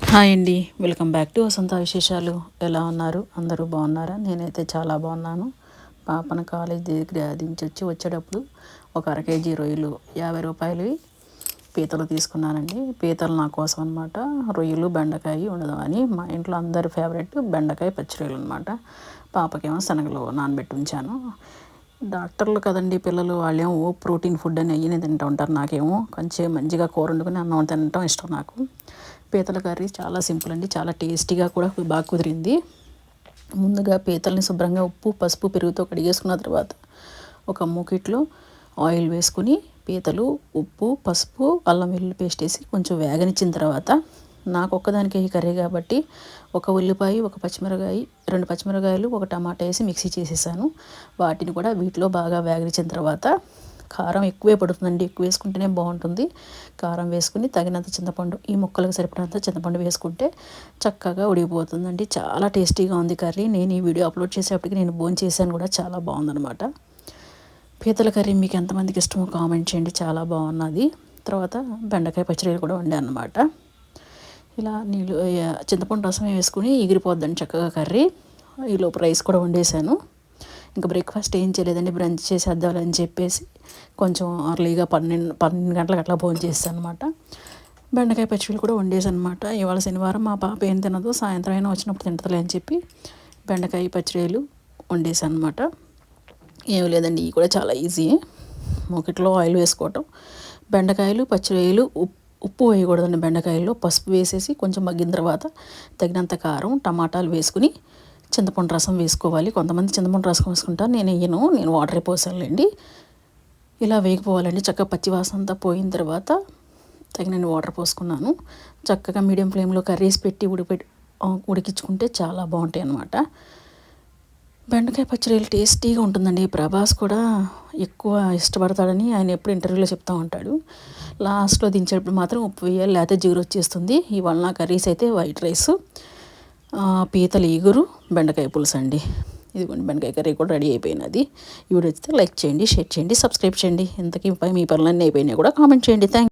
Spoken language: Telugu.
హాయ్ అండి, వెల్కమ్ బ్యాక్ టు వసంత విశేషాలు. ఎలా ఉన్నారు? అందరూ బాగున్నారా? నేనైతే చాలా బాగున్నాను. పాపను కాలేజ్ దగ్గర దించొచ్చి వచ్చేటప్పుడు ఒక అర కేజీ రొయ్యలు 50 రూపాయలవి పీతలు తీసుకున్నానండి. పీతలు నా కోసం అనమాట. రొయ్యలు బెండకాయ ఉండదామని. మా ఇంట్లో అందరి ఫేవరెట్ బెండకాయ పచ్చి రొయ్యలు అనమాట. పాపకేమో శనగలు నానబెట్టి ఉంచాను. డాక్టర్లు కదండి పిల్లలు, వాళ్ళేమో ప్రోటీన్ ఫుడ్ అని అయ్యి తింటూ ఉంటారు. నాకేమో కొంచెం మంచిగా కూర వండుకొని అన్నం తినటం ఇష్టం నాకు. పీతల కర్రీ చాలా సింపుల్ అండి, చాలా టేస్టీగా కూడా బాగా కుదిరింది. ముందుగా పీతల్ని శుభ్రంగా ఉప్పు, పసుపు, పెరుగుతో కడిగేసుకున్న తర్వాత ఒక మూకిట్లో ఆయిల్ వేసుకుని పీతలు, ఉప్పు, పసుపు, అల్లం వెల్లుల్లి పేస్ట్ వేసి కొంచెం వేగనిచ్చిన తర్వాత, నాకు ఒక్కదానికి ఈ కర్రీ కాబట్టి ఒక ఉల్లిపాయ, ఒక పచ్చిమిరకాయ, 2 పచ్చిమిరకాయలు, ఒక టమాటా వేసి మిక్సీ చేసేసాను. వాటిని కూడా వీటిలో బాగా వేగనిచ్చిన తర్వాత కారం ఎక్కువే పడుతుందండి, ఎక్కువ వేసుకుంటేనే బాగుంటుంది. కారం వేసుకుని తగినంత చింతపండు, ఈ ముక్కలకు సరిపడినంత చింతపండు వేసుకుంటే చక్కగా ఉడికిపోతుందండి. చాలా టేస్టీగా ఉంది కర్రీ. నేను ఈ వీడియో అప్లోడ్ చేసేప్పటికి నేను భోంచేసాను కూడా, చాలా బాగుందనమాట. పీతల కర్రీ మీకు ఎంతమందికి ఇష్టమో కామెంట్ చేయండి, చాలా బాగున్నది. తర్వాత బెండకాయ పచ్చడి కూడా వండాను అనమాట. ఇలా నీళ్ళు చింతపండు రసం వేసుకుని ఎగిరిపోద్దండి చక్కగా కర్రీ. ఈలోపు రైస్ కూడా వండేసాను. ఇంకా బ్రేక్ఫాస్ట్ ఏం చేయలేదండి, బ్రంచ్ చేసేద్దామని చెప్పేసి కొంచెం అర్లీగా 12 గంటలకు అట్లా భోజనం చేస్తాను అనమాట. బెండకాయ పచ్చళ్ళు కూడా వండేసాను అనమాట. ఇవాళ శనివారం, మా పాప ఏం తినదు, సాయంత్రం అయినా వచ్చినప్పుడు తింటలే అని చెప్పి బెండకాయ పచ్చళ్ళు వండేసాను అనమాట. ఏమి లేదండి, ఇవి కూడా చాలా ఈజీ. మూకిట్లో ఆయిల్ వేసుకోవటం, బెండకాయలు, పచ్చిరొయ్యలు, ఉప్పు వేయకూడదండి బెండకాయల్లో, పసుపు వేసేసి కొంచెం మగ్గిన తర్వాత తగినంత కారం, టమాటాలు వేసుకుని చింతపండు రసం వేసుకోవాలి. కొంతమంది చింతపండు రసం వేసుకుంటారు, నేను వేయను, నేను వాటరే పోసానులేండి. ఇలా వేగిపోవాలండి. చక్కగా పచ్చివాసన అంతా పోయిన తర్వాత తగినన్ని వాటర్ పోసుకున్నాను. చక్కగా మీడియం ఫ్లేమ్లో కర్రీస్ పెట్టి ఉడికించుకుంటే చాలా బాగుంటాయి అన్నమాట. బెండకాయ పచ్చడి టేస్టీగా ఉంటుందండి. ప్రభాస్ కూడా ఎక్కువ ఇష్టపడతాడని ఆయన ఎప్పుడు ఇంటర్వ్యూలో చెప్తూ ఉంటాడు. లాస్ట్లో దించేటప్పుడు మాత్రం ఉప్పు వేయాలి, లేకపోతే జిగురు వచ్చేస్తుంది. ఇవాళ నా కర్రీస్ అయితే వైట్ రైస్, పీతల ఈగురు, బెండకాయ పులుసు అండి. ఇదిగోండి, బెండకాయ కర్రీ కూడా రెడీ అయిపోయినది. ఈ వీడియో అయితే లైక్ చేయండి, షేర్ చేయండి, సబ్స్క్రైబ్ చేయండి. ఇంతకీ మీ పనులన్నీ అయిపోయినాయి కూడా కామెంట్ చేయండి. థ్యాంక్